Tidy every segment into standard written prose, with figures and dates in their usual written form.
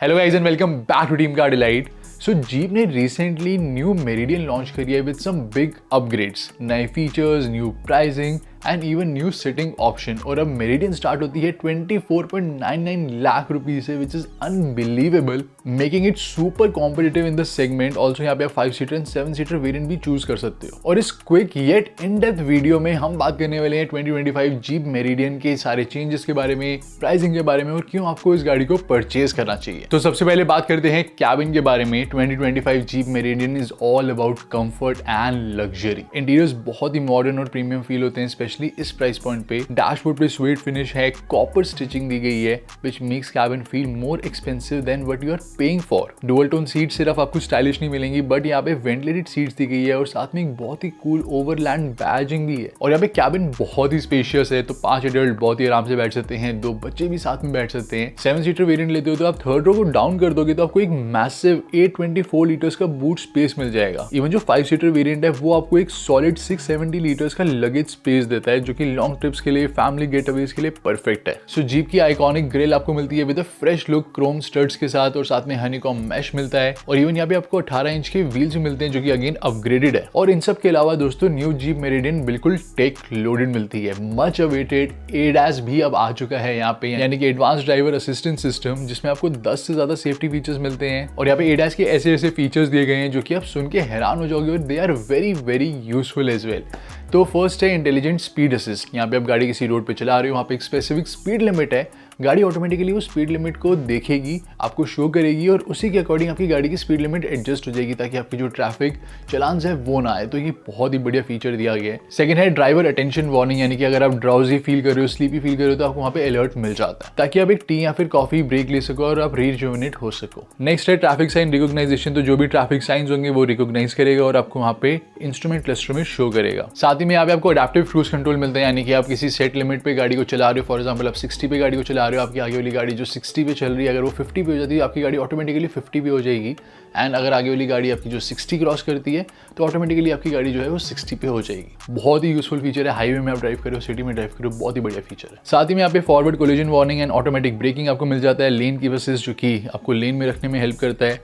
Hello guys and welcome back to team car delight. So Jeep ने recently new Meridian launch करी है with some big upgrades, नए features, new pricing and even new seating option. और अब meridian start होती है 24.99 lakh rupees से, which is unbelievable, making it super competitive in the segment. Also यहाँ पे आप 5 सीटर एंड 7 सीटर वेरिएंट भी चूज कर सकते हो। और इस quick yet in depth video में हम बात करने वाले हैं 2025 जीप मेरिडियन के सारे चेंजेस के बारे में, प्राइसिंग के बारे में और क्यों आपको इस गाड़ी को परचेज करना चाहिए। तो सबसे पहले बात करते हैं कैबिन के बारे में। 2025 Jeep Meridian is all about comfort and luxury. Interiors बहुत ही मॉडर्न और प्रीमियम फील होते हैं, स्पेशली इस प्राइस पॉइंट पे। डैशबोर्ड पे स्वीट फिनिश है, कॉपर स्टिचिंग दी गई है, which makes cabin feel more expensive than what you are paying for. Dual tone seat सिर्फ आपको स्टाइलिश नहीं मिलेंगी, बट यहाँ पे वेंटिलेटेड सीट्स दी गई है और साथ में एक बहुत ही कूल ओवरलैंड बैजिंग भी है। और यहाँ पे कैबिन बहुत ही स्पेशियस है, तो 5 एडल्ट बहुत ही आराम से बैठ सकते हैं, 2 बच्चे भी साथ में बैठ सकते हैं। 7 सीटर वेरिएंट लेते हो तो आप थर्ड रो को डाउन कर दोगे तो आपको एक मैसिव 824 लीटर्स का बूट स्पेस मिल जाएगा। इवन जो 5 सीटर वेरिएंट है वो आपको एक सॉलिड 670 लीटर्स का लगेज स्पेस देता है, जो कि लॉन्ग ट्रिप्स के लिए, फैमिली गेटअवेज के लिए परफेक्ट है। सो जीप की आइकॉनिक ग्रिल आपको मिलती है with a fresh look Chrome studs के साथ, और साथ में हनीकॉम मैश मिलता है। और इवन यहाँ पे आपको 18 इंच के व्हील्स मिलते हैं, जो कि अगेन अपग्रेडेड है। और इन सब के अलावा दोस्तों न्यू जीप मेरिडियन बिल्कुल टेक लोडेड मिलती है। मच अवेटेड एडास भी अब आ चुका है यहाँ पे, यानी कि एडवांस ड्राइवर असिस्टेंट सिस्टम, जिसमें आपको 10 से ज्यादा सेफ्टी फीचर्स मिलते हैं। और यहाँ पे एडास के ऐसे ऐसे फीचर्स दिए गए हैं जो कि आप सुन के हैरान हो जाओगे, और they are very very useful as well. तो फर्स्ट है इंटेलिजेंट स्पीड असिस्ट। यहाँ पे आप गाड़ी किसी रोड पे चला रहे हो, वहाँ पे एक स्पेसिफिक स्पीड लिमिट है, गाड़ी ऑटोमेटिकली वो स्पीड लिमिट को देखेगी, आपको शो करेगी, और उसी के अकॉर्डिंग आपकी गाड़ी की स्पीड लिमिट एडजस्ट हो जाएगी, ताकि आपकी जो ट्रैफिक चलान है वो ना आए। तो ये बहुत ही बढ़िया फीचर दिया गया है। सेकंड है ड्राइवर अटेंशन वार्निंग, यानी कि अगर आप ड्राउजी फील कर रहे हो, स्लीपी फील कर रहे हो, तो आपको वहाँ पे अलर्ट मिल जाता है, ताकि आप एक टी या फिर कॉफी ब्रेक ले सको और आप रिजुवेनेट हो सको। नेक्स्ट है ट्रैफिक साइन रिकॉग्नाइजेशन। तो जो भी ट्रैफिक साइंस होंगे वो रिकॉग्नाइज करेगा और आपको वहाँ पे इंस्ट्रूमेंट क्लस्टर में शो करेगा। साथ ही में यहाँ पे आपको अडैप्टिव क्रूज कंट्रोल मिलता है, यानी कि आप किसी सेट लिमिट पे गाड़ी को चला रहे हो, फॉर एग्जाम्पल आप 60 पे गाड़ी को चला रहे हो, आपकी आगे वाली गाड़ी जो 60 पे चल रही है, अगर वो 50 पे हो जाती है, आपकी गाड़ी ऑटोमेटिकली 50 पे हो जाएगी। एंड अगर आगे वाली गाड़ी आपकी जो 60 क्रॉस करती है, तो ऑटोमेटिकली आपकी गाड़ी जो है वो 60 पे हो जाएगी। बहुत ही यूजफुल फीचर है। हाईवे में आप ड्राइव करो, सिटी में ड्राइव करो, बहुत ही बढ़िया फीचर है। साथ ही में यहाँ पे forward collision warning and automatic breaking आपको मिल जाता है, लेन की असिस्ट, जो कि आपको लेन में रखने में हेल्प करता है।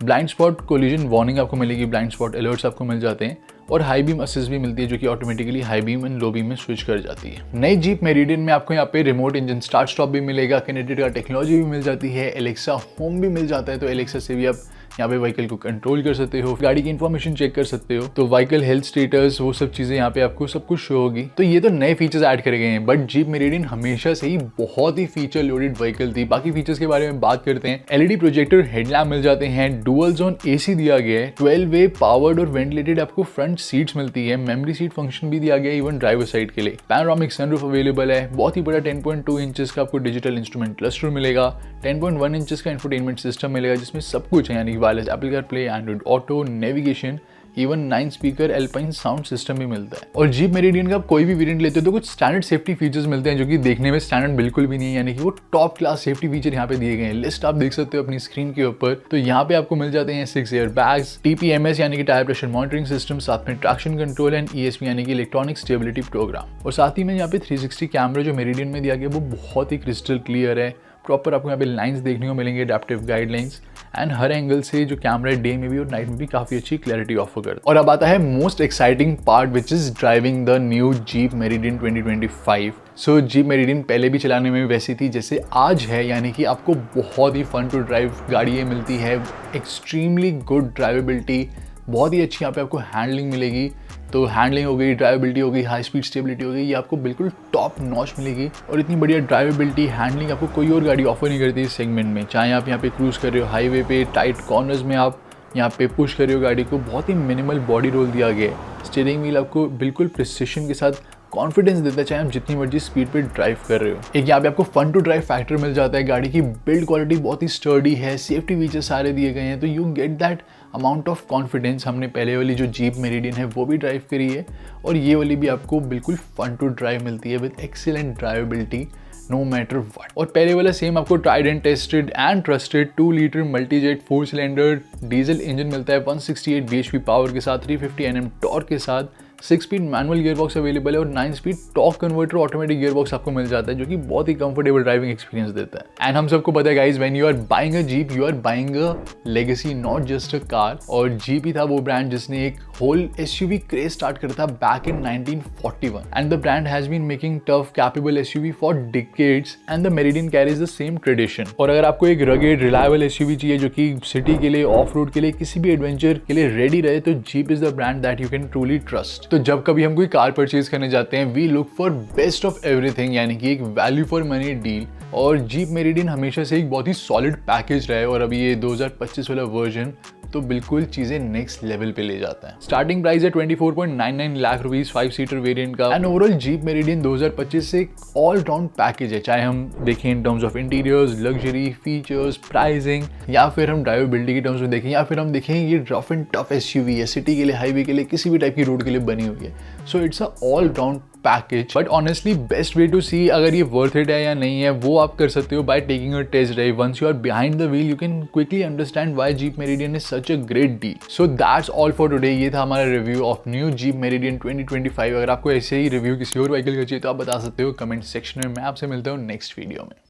ब्लाइंड स्पॉट कोलिजन वार्निंग आपको मिलेगी, ब्लाइंड स्पॉट अलर्ट्स आपको मिल जाते हैं, और हाई बीम असिस्ट भी मिलती है, जो कि automatically high beam and low beam में स्विच कर जाती है। नई जीप मेरिडियन में आपको यहाँ पे रिमोट इंजन स्टार्ट स्टॉप भी मिलेगा, कनेक्टेड कार टेक्नोलॉजी भी मिल जाती है, एलेक्सा होम भी मिल जाता है, तो एलेक्सा से भी आप यहाँ पे व्हीकल को कंट्रोल कर सकते हो, गाड़ी की इन्फॉर्मेशन चेक कर सकते हो, तो व्हीकल हेल्थ स्टेटस, वो सब चीजें यहाँ पे आपको सब कुछ शो होगी। तो ये तो नए फीचर्स ऐड करे गए हैं, बट जीप मेरिडियन हमेशा से ही बहुत ही फीचर लोडेड व्हीकल थी। बाकी फीचर्स के बारे में बात करते हैं। एलईडी प्रोजेक्टर हेडलैम्प मिल जाते हैं, डुअल जोन एसी दिया गया है, 12 वे पावर्ड और वेंटिलेटेड आपको फ्रंट सीट्स मिलती है, मेमोरी सीट फंक्शन भी दिया गया है इवन ड्राइवर साइड के लिए। पैनोरामिक सनरूफ अवेलेबल है, बहुत ही बड़ा 10.2 इंचेस का आपको डिजिटल इंस्ट्रूमेंट क्लस्टर मिलेगा, 10.1 इंचेस का इंफोटेनमेंट सिस्टम मिलेगा, जिसमें सब कुछ है, यानी wireless Apple CarPlay, Android auto, navigation, even 9 speaker alpine sound system भी मिलता है। और जीप मेरिडियन का आप कोई भी वेरिएंट लेते हो तो कुछ स्टैंडर्ड सेफ्टी फीचर्स मिलते हैं, जो कि देखने में स्टैंडर्ड बिल्कुल भी नहीं है, यानी कि वो टॉप क्लास सेफ्टी फीचर यहाँ पे दिए गए हैं। लिस्ट आप देख सकते हो अपनी स्क्रीन के ऊपर। तो यहाँ पे आपको मिल जाते हैं 6 एयर बैग्स, TPMS यानी कि टायर प्रेशर मॉनिटरिंग सिस्टम, साथ में ट्रैक्शन कंट्रोल एंड ESP यानी कि इलेक्ट्रॉनिक स्टेबिलिटी प्रोग्राम। और साथ ही में यहाँ पे 360 कैमरा जो मेरिडियन में दिया गया वो बहुत ही क्रिस्टल क्लियर है, प्रॉपर आपको यहाँ पे लाइंस देखने को मिलेंगे, adaptive guidelines, and her angle से जो कैमरा डे में भी और नाइट में भी काफी अच्छी क्लैरिटी ऑफर करता है। और अब आता है most exciting part, which is driving the new Jeep Meridian 2025। So jeep meridian पहले भी चलाने में वैसी थी जैसे आज है, यानी कि आपको बहुत ही फन टू ड्राइव गाड़ी ये मिलती है, एक्सट्रीमली गुड ड्राइवेबिलिटी, बहुत ही अच्छी यहाँ पे आपको हैंडलिंग मिलेगी। तो हैंडलिंग हो गई, ड्राइवेबिलिटी हो गई, हाई स्पीड स्टेबिलिटी हो गई, ये आपको बिल्कुल टॉप नॉच मिलेगी। और इतनी बढ़िया ड्राइवेबिलिटी, हैंडलिंग आपको कोई और गाड़ी ऑफर नहीं करती इस सेगमेंट में। चाहे आप यहाँ पे क्रूज कर रहे हो हाईवे पे, टाइट कॉर्नर्स में आप यहाँ पे पुश कर रहे हो गाड़ी को, बहुत ही मिनिमल बॉडी रोल दिया गया है। स्टीयरिंग व्हील आपको बिल्कुल प्रिसिशन के साथ कॉन्फिडेंस देता है, चाहे आप जितनी मर्जी स्पीड पे ड्राइव कर रहे हो। एक यहाँ पे आपको फन टू ड्राइव फैक्टर मिल जाता है, गाड़ी की बिल्ड क्वालिटी बहुत ही स्टर्डी है, सेफ्टी फीचर सारे दिए गए हैं, तो you get that amount of confidence. हमने पहले वाली जो जीप मेरिडियन है वो भी ड्राइव करी है, और ये वाली भी आपको बिल्कुल फन टू ड्राइव मिलती है with excellent drivability no matter what. और पहले वाला सेम आपको tried and tested and trusted 2 litre Multijet 4 cylinder diesel engine मिलता है 168 bhp पावर के साथ, 350 Nm टॉर्क के साथ, 6 स्पीड मैनुअल गियरबॉक्स अवेलेबल है और 9 speed torque converter automatic gearbox आपको मिल जाता है, जो कि बहुत ही कंफर्टेबल ड्राइविंग एक्सपीरियंस देता है। एंड हम सबको पता है guys, when you are buying a Jeep you are buying a legacy, not just a car. और जीप ही था वो ब्रांड जिसने एक होल एसयूवी क्रेज स्टार्ट करा था back in 1941 and the brand has been making tough capable SUV for decades and the Meridian carries the same tradition. और अगर आपको एक रगेड रिलायबल एसयूवी चाहिए जो कि सिटी के लिए, ऑफ रोड के लिए, किसी भी एडवेंचर के लिए रेडी रहे, तो jeep is the brand that you can truly trust. तो जब कभी हम कोई कार परचेज करने जाते हैं we look for best of everything, यानी कि एक वैल्यू फॉर मनी डील। और जीप मेरिडियन हमेशा से एक बहुत ही सॉलिड पैकेज रहा है और अभी ये 2025 वाला वर्जन तो बिल्कुल चीजें नेक्स्ट लेवल पे ले जाता है। स्टार्टिंग प्राइस है 24.99 लाख रुपीज 5 सीटर वेरिएंट का। एंड ओवरऑल जीप मेरिडियन 2025 से एक ऑल राउंड पैकेज है, चाहे हम देखें in terms of interiors, luxury, features, pricing, या फिर हम ड्राइवेबिलिटी के टर्म्स में देखें, या फिर हम देखें ये रफ एंड टफ एसयूवी है, सिटी के लिए, हाईवे के लिए, किसी भी टाइप की रोड के लिए बनी हुई है। So it's a all round package. But honestly best way to see अगर ये वर्थ इट है या नहीं है वो आप कर सकते हो by taking a test drive. Once you are behind the wheel you can quickly understand why Jeep Meridian is such a great deal. So that's all for today. ये था हमारा review of new Jeep Meridian 2025। अगर आपको ऐसे ही review किसी और vehicle का चाहिए तो आप बता सकते हो कमेंट सेक्शन में। मैं आपसे मिलता हूँ नेक्स्ट वीडियो में।